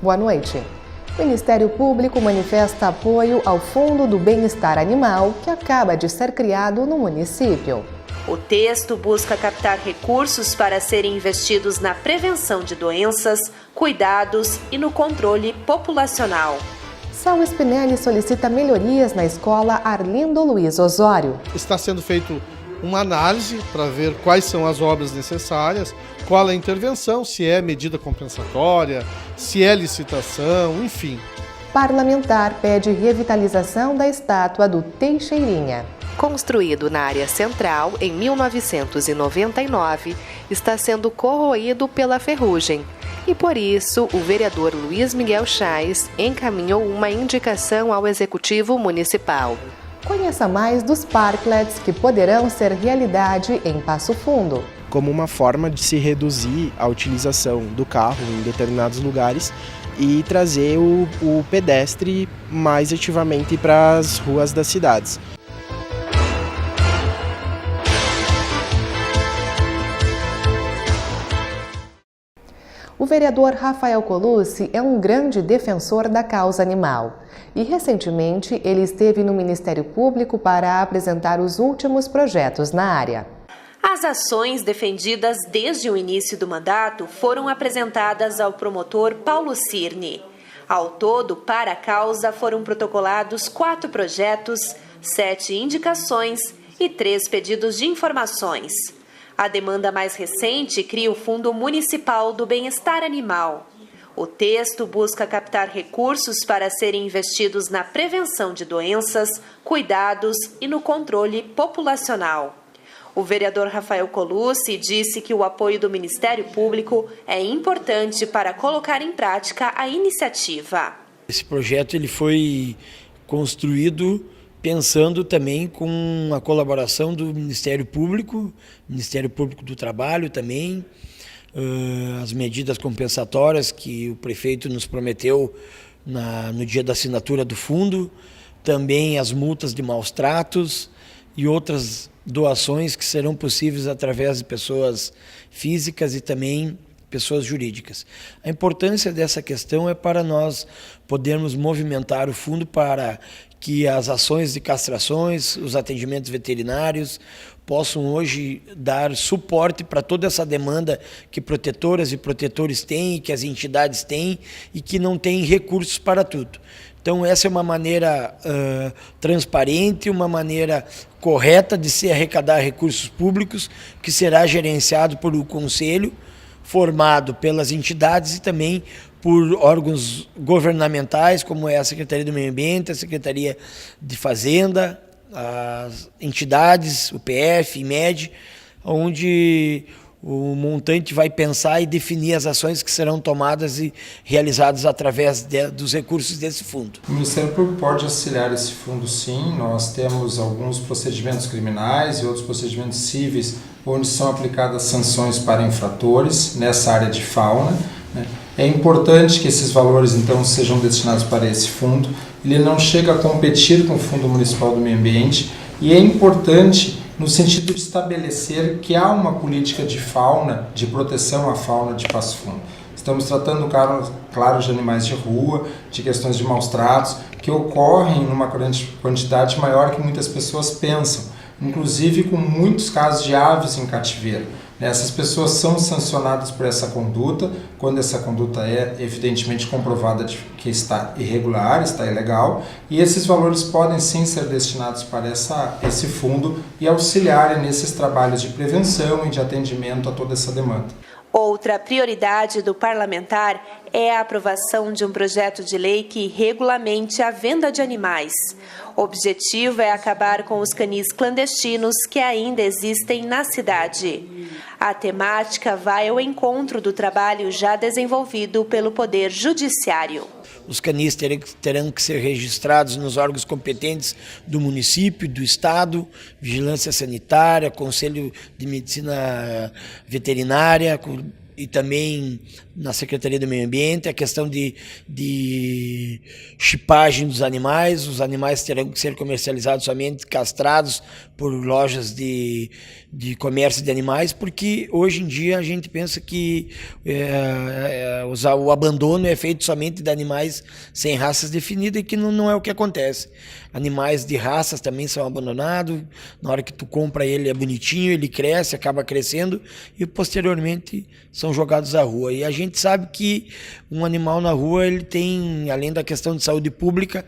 Boa noite. O Ministério Público manifesta apoio ao Fundo do Bem-Estar Animal, que acaba de ser criado no município. O texto busca captar recursos para serem investidos na prevenção de doenças, cuidados e no controle populacional. Saul Spinelli solicita melhorias na escola Arlindo Luiz Osório. Está sendo feito uma análise para ver quais são as obras necessárias, qual é a intervenção, se é medida compensatória, se é licitação, enfim. Parlamentar pede revitalização da estátua do Teixeirinha. Construído na área central em 1999, está sendo corroído pela ferrugem. E por isso, o vereador Luiz Miguel Chais encaminhou uma indicação ao Executivo Municipal. Conheça mais dos parklets que poderão ser realidade em Passo Fundo. Como uma forma de se reduzir a utilização do carro em determinados lugares e trazer o pedestre mais ativamente para as ruas das cidades. O vereador Rafael Colucci é um grande defensor da causa animal e, recentemente, ele esteve no Ministério Público para apresentar os últimos projetos na área. As ações defendidas desde o início do mandato foram apresentadas ao promotor Paulo Cirne. Ao todo, para a causa, foram protocolados 4 projetos, 7 indicações e 3 pedidos de informações. A demanda mais recente cria o Fundo Municipal do Bem-Estar Animal. O texto busca captar recursos para serem investidos na prevenção de doenças, cuidados e no controle populacional. O vereador Rafael Colucci disse que o apoio do Ministério Público é importante para colocar em prática a iniciativa. Esse projeto ele foi construído pensando também com a colaboração do Ministério Público do Trabalho também, as medidas compensatórias que o prefeito nos prometeu no dia da assinatura do fundo, também as multas de maus tratos e outras doações que serão possíveis através de pessoas físicas e também pessoas jurídicas. A importância dessa questão é para nós podermos movimentar o fundo para que as ações de castrações, os atendimentos veterinários possam hoje dar suporte para toda essa demanda que protetoras e protetores têm, e que as entidades têm e que não têm recursos para tudo. Então essa é uma maneira transparente, uma maneira correta de se arrecadar recursos públicos, que será gerenciado por um conselho formado pelas entidades e também por órgãos governamentais, como é a Secretaria do Meio Ambiente, a Secretaria de Fazenda, as entidades, o PF, IMED, onde o montante vai pensar e definir as ações que serão tomadas e realizadas através dos recursos desse fundo. O Ministério Público pode auxiliar esse fundo, sim. Nós temos alguns procedimentos criminais e outros procedimentos cíveis onde são aplicadas sanções para infratores nessa área de fauna, né? É importante que esses valores, então, sejam destinados para esse fundo. Ele não chega a competir com o Fundo Municipal do Meio Ambiente e é importante no sentido de estabelecer que há uma política de fauna, de proteção à fauna de Passo Fundo. Estamos tratando, claro, de animais de rua, de questões de maus tratos, que ocorrem numa quantidade maior que muitas pessoas pensam, inclusive com muitos casos de aves em cativeiro. Essas pessoas são sancionadas por essa conduta, quando essa conduta é evidentemente comprovada que está irregular, está ilegal, e esses valores podem sim ser destinados para esse fundo e auxiliarem nesses trabalhos de prevenção e de atendimento a toda essa demanda. Outra prioridade do parlamentar é a aprovação de um projeto de lei que regulamente a venda de animais. O objetivo é acabar com os canis clandestinos que ainda existem na cidade. A temática vai ao encontro do trabalho já desenvolvido pelo Poder Judiciário. Os canis terão que ser registrados nos órgãos competentes do município, do estado, Vigilância Sanitária, Conselho de Medicina Veterinária e também na Secretaria do Meio Ambiente, a questão de chipagem dos animais. Os animais terão que ser comercializados somente castrados por lojas de comércio de animais, porque hoje em dia a gente pensa que o abandono é feito somente de animais sem raças definidas, e que não é o que acontece. Animais de raças também são abandonados. Na hora que tu compra ele é bonitinho, ele cresce, acaba crescendo e posteriormente são jogados à rua. E a gente sabe que um animal na rua, ele tem, além da questão de saúde pública,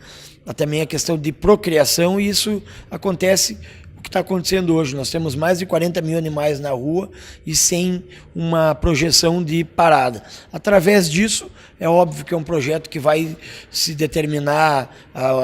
também a questão de procriação, e isso acontece. O que está acontecendo hoje, nós temos mais de 40 mil animais na rua e sem uma projeção de parada. Através disso, é óbvio que é um projeto que vai se determinar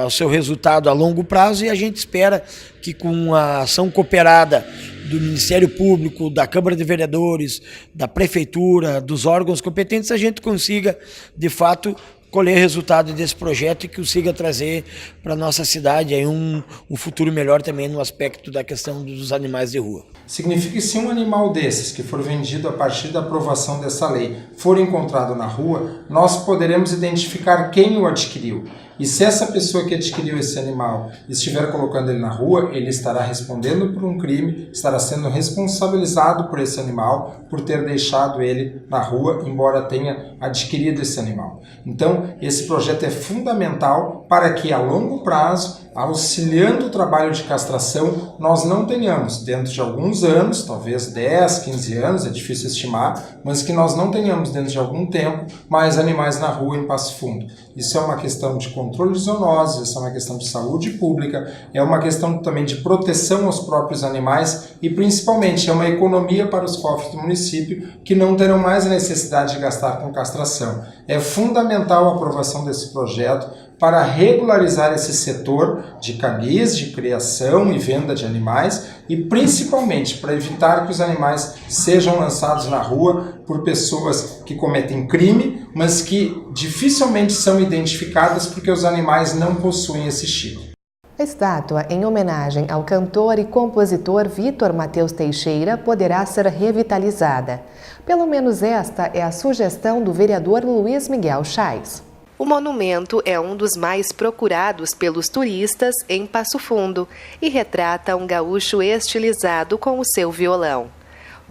o seu resultado a longo prazo, e a gente espera que, com a ação cooperada do Ministério Público, da Câmara de Vereadores, da Prefeitura, dos órgãos competentes, a gente consiga, de fato, colher resultado desse projeto e que consiga trazer para a nossa cidade aí um futuro melhor também no aspecto da questão dos animais de rua. Significa que, se um animal desses, que for vendido a partir da aprovação dessa lei, for encontrado na rua, nós poderemos identificar quem o adquiriu. E se essa pessoa que adquiriu esse animal estiver colocando ele na rua, ele estará respondendo por um crime, estará sendo responsabilizado por esse animal, por ter deixado ele na rua, embora tenha adquirido esse animal. Então, esse projeto é fundamental para que, a longo prazo, auxiliando o trabalho de castração, nós não tenhamos, dentro de alguns anos, talvez 10, 15 anos, é difícil estimar, mas que nós não tenhamos, dentro de algum tempo, mais animais na rua em Passo Fundo. Isso é uma questão de controle de zoonoses, isso é uma questão de saúde pública, é uma questão também de proteção aos próprios animais e, principalmente, é uma economia para os cofres do município, que não terão mais a necessidade de gastar com castração. É fundamental a aprovação desse projeto para regularizar esse setor de canis, de criação e venda de animais, e principalmente para evitar que os animais sejam lançados na rua por pessoas que cometem crime, mas que dificilmente são identificadas porque os animais não possuem esse chip. A estátua, em homenagem ao cantor e compositor Vitor Mateus Teixeira, poderá ser revitalizada. Pelo menos esta é a sugestão do vereador Luiz Miguel Chais. O monumento é um dos mais procurados pelos turistas em Passo Fundo e retrata um gaúcho estilizado com o seu violão.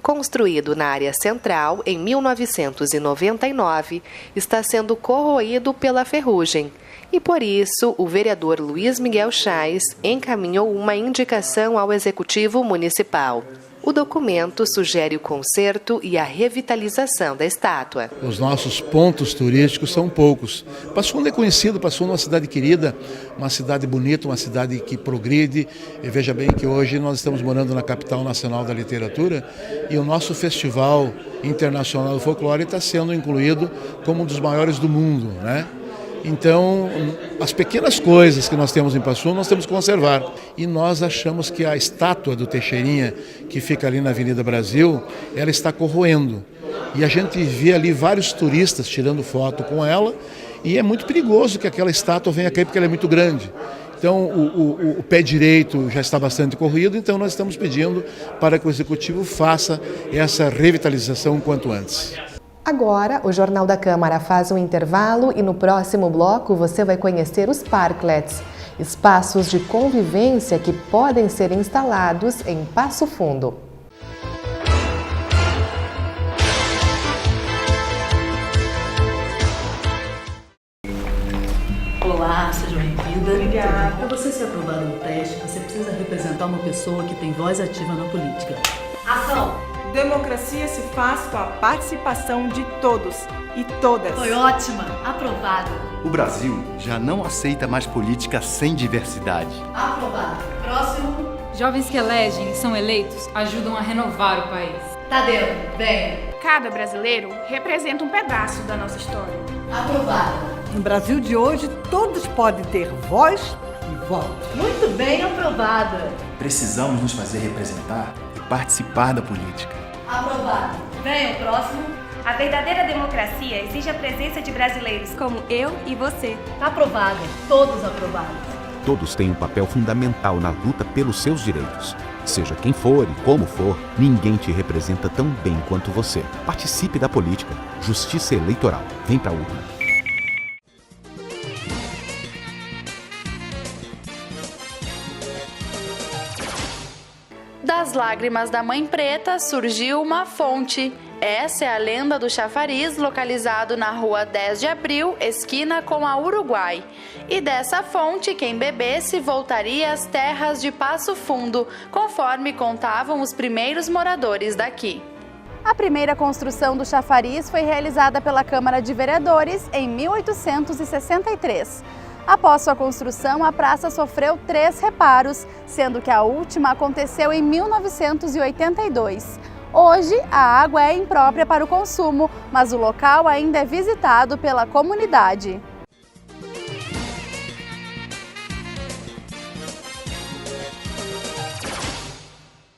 Construído na área central em 1999, está sendo corroído pela ferrugem. E por isso, o vereador Luiz Miguel Chais encaminhou uma indicação ao Executivo Municipal. O documento sugere o conserto e a revitalização da estátua. Os nossos pontos turísticos são poucos. Passo Fundo é conhecido, Passo Fundo é uma cidade querida, uma cidade bonita, uma cidade que progride. E veja bem que hoje nós estamos morando na capital nacional da literatura e o nosso Festival Internacional do Folclore está sendo incluído como um dos maiores do mundo, né? Então, as pequenas coisas que nós temos em Passo Fundo, nós temos que conservar. E nós achamos que a estátua do Teixeirinha, que fica ali na Avenida Brasil, ela está corroendo. E a gente vê ali vários turistas tirando foto com ela, e é muito perigoso que aquela estátua venha cair, porque ela é muito grande. Então, o pé direito já está bastante corroído, então nós estamos pedindo para que o Executivo faça essa revitalização o quanto antes. Agora, o Jornal da Câmara faz um intervalo e no próximo bloco você vai conhecer os parklets, espaços de convivência que podem ser instalados em Passo Fundo. Olá, seja bem-vinda. Obrigada. Para você ser aprovado no teste, você precisa representar uma pessoa que tem voz ativa na política. Ação! Democracia se faz com a participação de todos e todas. Foi ótima! Aprovado! O Brasil já não aceita mais política sem diversidade. Aprovado! Próximo! Jovens que elegem e são eleitos ajudam a renovar o país. Tá dentro, venha! Cada brasileiro representa um pedaço da nossa história. Aprovado! No Brasil de hoje, todos podem ter voz e voto. Muito bem, aprovada! Precisamos nos fazer representar e participar da política. Aprovado! Venha, próximo! A verdadeira democracia exige a presença de brasileiros como eu e você. Aprovado! Todos aprovados! Todos têm um papel fundamental na luta pelos seus direitos. Seja quem for e como for, ninguém te representa tão bem quanto você. Participe da política. Justiça Eleitoral. Vem pra urna. Das lágrimas da Mãe Preta surgiu uma fonte. Essa é a lenda do chafariz localizado na rua 10 de abril, esquina com a Uruguai. E dessa fonte, quem bebesse voltaria às terras de Passo Fundo, conforme contavam os primeiros moradores daqui. A primeira construção do chafariz foi realizada pela Câmara de Vereadores em 1863. Após sua construção, a praça sofreu 3 reparos, sendo que a última aconteceu em 1982. Hoje, a água é imprópria para o consumo, mas o local ainda é visitado pela comunidade.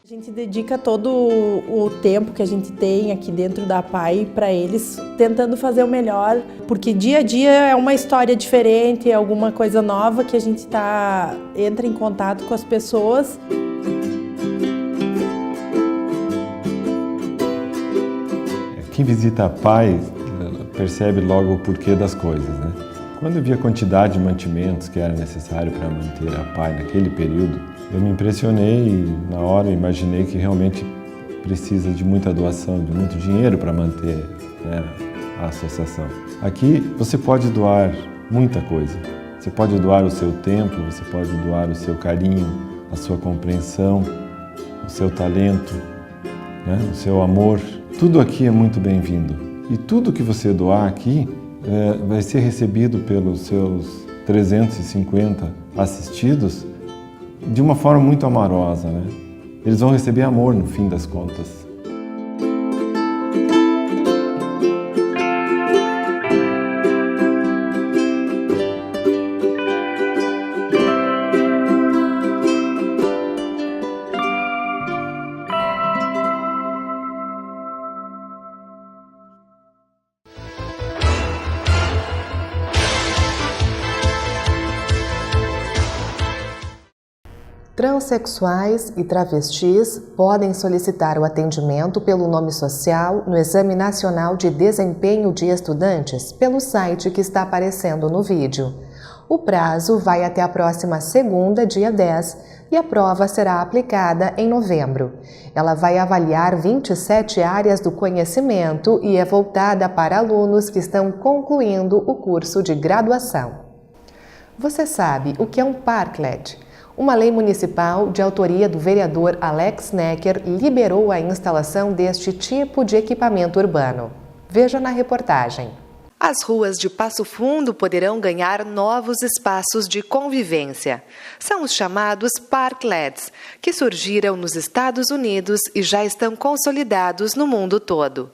A gente dedica todo o tempo que a gente tem aqui dentro da APAI para eles, tentando fazer o melhor, porque dia a dia é uma história diferente, é alguma coisa nova que a gente entra em contato com as pessoas. Quem visita a APAI percebe logo o porquê das coisas, né? Quando eu vi a quantidade de mantimentos que era necessário para manter a APAI naquele período, eu me impressionei e na hora imaginei que realmente precisa de muita doação, de muito dinheiro para manter, né, a associação. Aqui você pode doar muita coisa. Você pode doar o seu tempo, você pode doar o seu carinho, a sua compreensão, o seu talento, né, o seu amor. Tudo aqui é muito bem-vindo. E tudo que você doar aqui vai ser recebido pelos seus 350 assistidos de uma forma muito amorosa, né? Eles vão receber amor no fim das contas. Transsexuais e travestis podem solicitar o atendimento pelo nome social no Exame Nacional de Desempenho de Estudantes, pelo site que está aparecendo no vídeo. O prazo vai até a próxima segunda, dia 10, e a prova será aplicada em novembro. Ela vai avaliar 27 áreas do conhecimento e é voltada para alunos que estão concluindo o curso de graduação. Você sabe o que é um parklet? Uma lei municipal de autoria do vereador Alex Necker liberou a instalação deste tipo de equipamento urbano. Veja na reportagem. As ruas de Passo Fundo poderão ganhar novos espaços de convivência. São os chamados parklets, que surgiram nos Estados Unidos e já estão consolidados no mundo todo.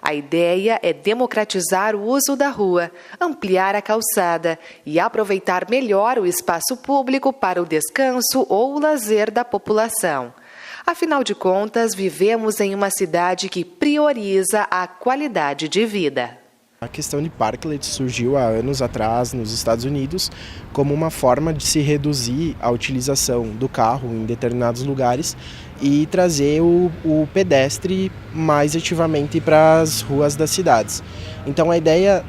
A ideia é democratizar o uso da rua, ampliar a calçada e aproveitar melhor o espaço público para o descanso ou o lazer da população. Afinal de contas, vivemos em uma cidade que prioriza a qualidade de vida. A questão de parklet surgiu há anos atrás nos Estados Unidos como uma forma de se reduzir a utilização do carro em determinados lugares e trazer o pedestre mais ativamente para as ruas das cidades. Então a ideia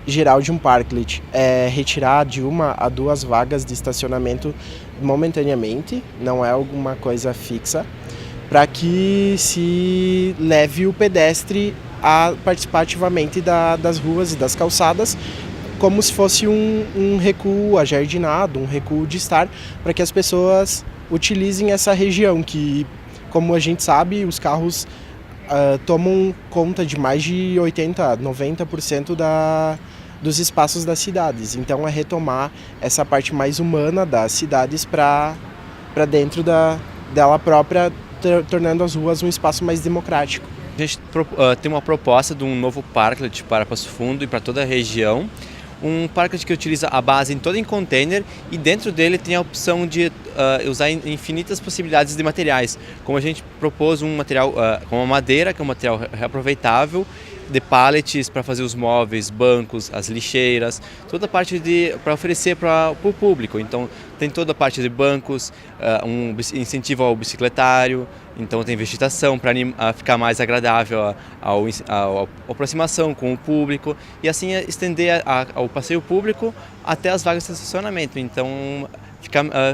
geral de um parklet é retirar de 1 a 2 vagas de estacionamento momentaneamente, não é alguma coisa fixa, para que se leve o pedestre a participar ativamente das ruas e das calçadas, como se fosse um recuo ajardinado, um recuo de estar, para que as pessoas utilizem essa região que, como a gente sabe, os carros tomam conta de mais de 80%, 90% dos espaços das cidades. Então é retomar essa parte mais humana das cidades para dentro dela própria, tornando as ruas um espaço mais democrático. A gente tem uma proposta de um novo parklet para Passo Fundo e para toda a região. Um parklet que utiliza a base toda em container e dentro dele tem a opção de usar infinitas possibilidades de materiais. Como a gente propôs um material como a madeira, que é um material reaproveitável, de pallets para fazer os móveis, bancos, as lixeiras, toda a parte para oferecer para o público. Então tem toda a parte de bancos, um incentivo ao bicicletário, então tem vegetação para ficar mais agradável a aproximação com o público e assim estender ao passeio público até as vagas de estacionamento. Então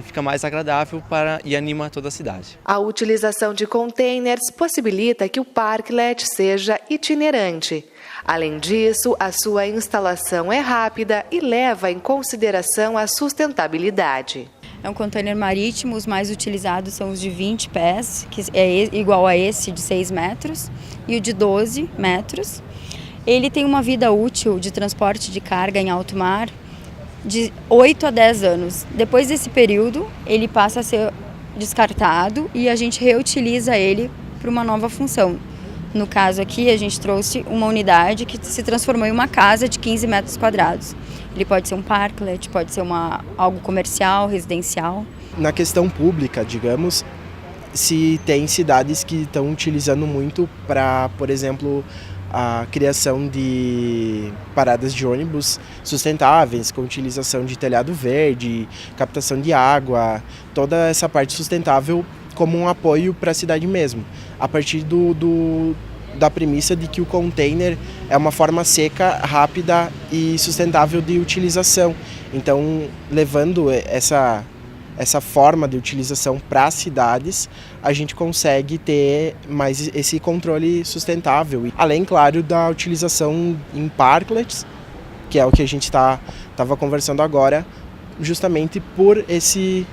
fica mais agradável e anima toda a cidade. A utilização de containers possibilita que o parklet seja itinerante. Além disso, a sua instalação é rápida e leva em consideração a sustentabilidade. É um container marítimo, os mais utilizados são os de 20 pés, que é igual a esse de 6 metros, e o de 12 metros. Ele tem uma vida útil de transporte de carga em alto mar de 8 a 10 anos. Depois desse período, ele passa a ser descartado e a gente reutiliza ele para uma nova função. No caso aqui, a gente trouxe uma unidade que se transformou em uma casa de 15 metros quadrados. Ele pode ser um parklet, pode ser algo comercial, residencial. Na questão pública, digamos, se tem cidades que estão utilizando muito para, por exemplo, a criação de paradas de ônibus sustentáveis, com utilização de telhado verde, captação de água, toda essa parte sustentável como um apoio para a cidade mesmo, a partir da premissa de que o container é uma forma seca, rápida e sustentável de utilização. Então, levando essa forma de utilização para as cidades, a gente consegue ter mais esse controle sustentável. Além, claro, da utilização em parklets, que é o que a gente estava conversando agora, justamente por esse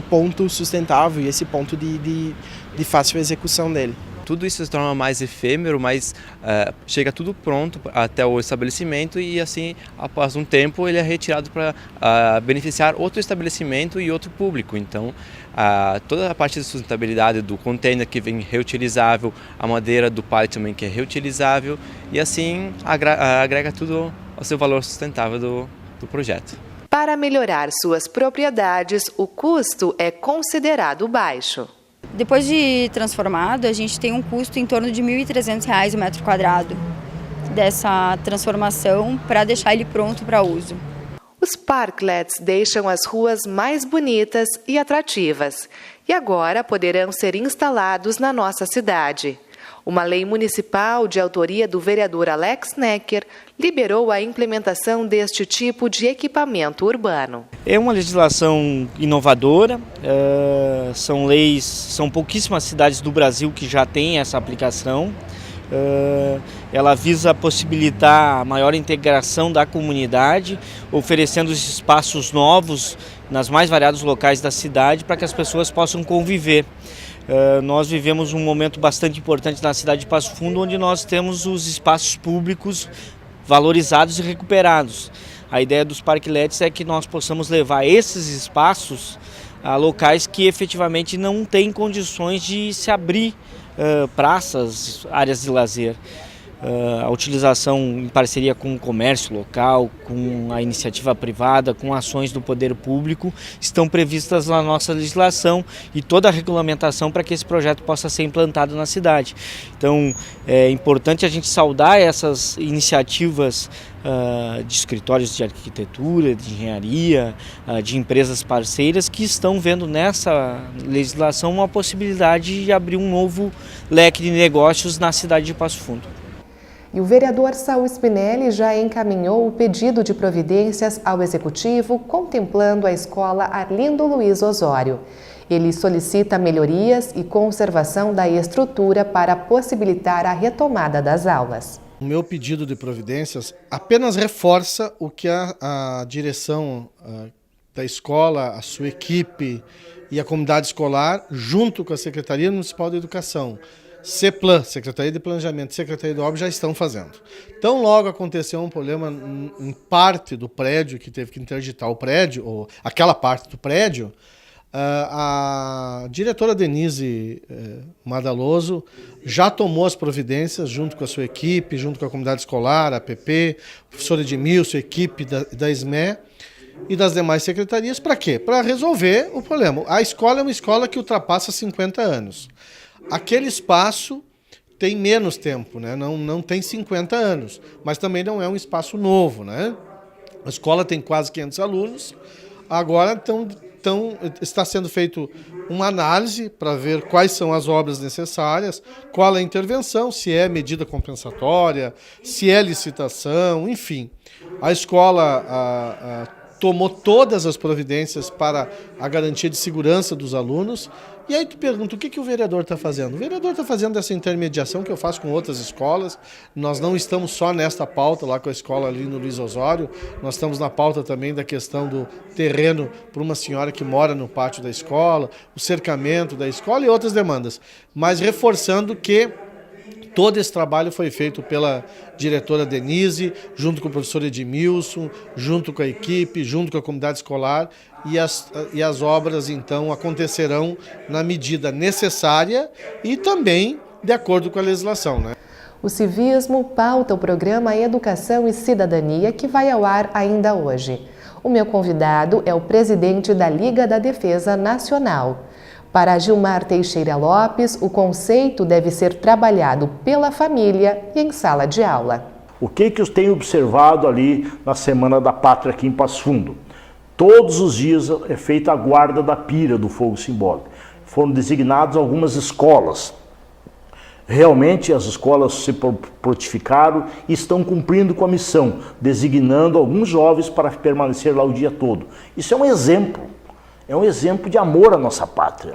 ponto sustentável e esse ponto de fácil execução dele. Tudo isso se torna mais efêmero, mas chega tudo pronto até o estabelecimento e assim, após um tempo, ele é retirado para beneficiar outro estabelecimento e outro público. Então, toda a parte de sustentabilidade do container que vem reutilizável, a madeira do pallet também que é reutilizável e assim agrega tudo ao seu valor sustentável do projeto. Para melhorar suas propriedades, o custo é considerado baixo. Depois de transformado, a gente tem um custo em torno de R$ 1.300 o metro quadrado dessa transformação para deixar ele pronto para uso. Os parklets deixam as ruas mais bonitas e atrativas e agora poderão ser instalados na nossa cidade. Uma lei municipal de autoria do vereador Alex Necker liberou a implementação deste tipo de equipamento urbano. É uma legislação inovadora, são pouquíssimas cidades do Brasil que já têm essa aplicação. Ela visa possibilitar a maior integração da comunidade, oferecendo espaços novos nas mais variados locais da cidade para que as pessoas possam conviver. Nós vivemos um momento bastante importante na cidade de Passo Fundo, onde nós temos os espaços públicos valorizados e recuperados. A ideia dos parklets é que nós possamos levar esses espaços a locais que efetivamente não têm condições de se abrir praças, áreas de lazer. A utilização em parceria com o comércio local, com a iniciativa privada, com ações do poder público, estão previstas na nossa legislação e toda a regulamentação para que esse projeto possa ser implantado na cidade. Então é importante a gente saudar essas iniciativas de escritórios de arquitetura, de engenharia, de empresas parceiras que estão vendo nessa legislação uma possibilidade de abrir um novo leque de negócios na cidade de Passo Fundo. E o vereador Saul Spinelli já encaminhou o pedido de providências ao Executivo, contemplando a escola Arlindo Luiz Osório. Ele solicita melhorias e conservação da estrutura para possibilitar a retomada das aulas. O meu pedido de providências apenas reforça o que a direção da escola, a sua equipe e a comunidade escolar, junto com a Secretaria Municipal de Educação, CEPLAN, Secretaria de Planejamento e Secretaria de Obras já estão fazendo. Então, logo aconteceu um problema em parte do prédio, que teve que interditar o prédio, ou aquela parte do prédio, a diretora Denise Madaloso já tomou as providências junto com a sua equipe, junto com a comunidade escolar, a APP, o professor Edmilson, a equipe da SME e das demais secretarias. Para quê? Para resolver o problema. A escola é uma escola que ultrapassa 50 anos. Aquele espaço tem menos tempo, né? Não tem 50 anos, mas também não é um espaço novo, né? A escola tem quase 500 alunos, agora está sendo feito uma análise para ver quais são as obras necessárias, qual a intervenção, se é medida compensatória, se é licitação, enfim. A escola tomou todas as providências para a garantia de segurança dos alunos. E aí tu pergunta, o que o vereador está fazendo? O vereador está fazendo essa intermediação que eu faço com outras escolas. Nós não estamos só nesta pauta lá com a escola ali no Luiz Osório, nós estamos na pauta também da questão do terreno para uma senhora que mora no pátio da escola, o cercamento da escola e outras demandas. Mas reforçando que todo esse trabalho foi feito pela diretora Denise, junto com o professor Edmilson, junto com a equipe, junto com a comunidade escolar, e as obras, então, acontecerão na medida necessária e também de acordo com a legislação, né? O Civismo pauta o programa Educação e Cidadania, que vai ao ar ainda hoje. O meu convidado é o presidente da Liga da Defesa Nacional. Para Gilmar Teixeira Lopes, o conceito deve ser trabalhado pela família e em sala de aula. O que eu tenho observado ali na Semana da Pátria aqui em Passo Fundo? Todos os dias é feita a guarda da pira do fogo simbólico. Foram designadas algumas escolas. Realmente as escolas se prontificaram e estão cumprindo com a missão, designando alguns jovens para permanecer lá o dia todo. Isso é um exemplo de amor à nossa pátria.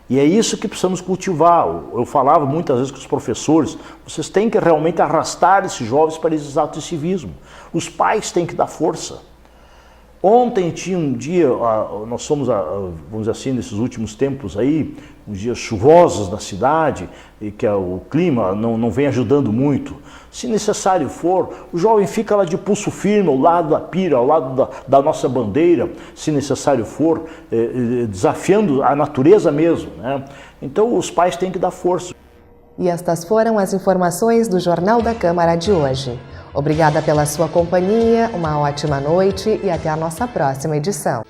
E é isso que precisamos cultivar. Eu falava muitas vezes com os professores, vocês têm que realmente arrastar esses jovens para esses atos de civismo. Os pais têm que dar força. Ontem tinha um dia, nós somos, vamos dizer assim, nesses últimos tempos aí, uns dias chuvosos na cidade, e que o clima não vem ajudando muito. Se necessário for, o jovem fica lá de pulso firme, ao lado da pira, ao lado da nossa bandeira, se necessário for, desafiando a natureza mesmo, né? Então os pais têm que dar força. E estas foram as informações do Jornal da Câmara de hoje. Obrigada pela sua companhia, uma ótima noite e até a nossa próxima edição.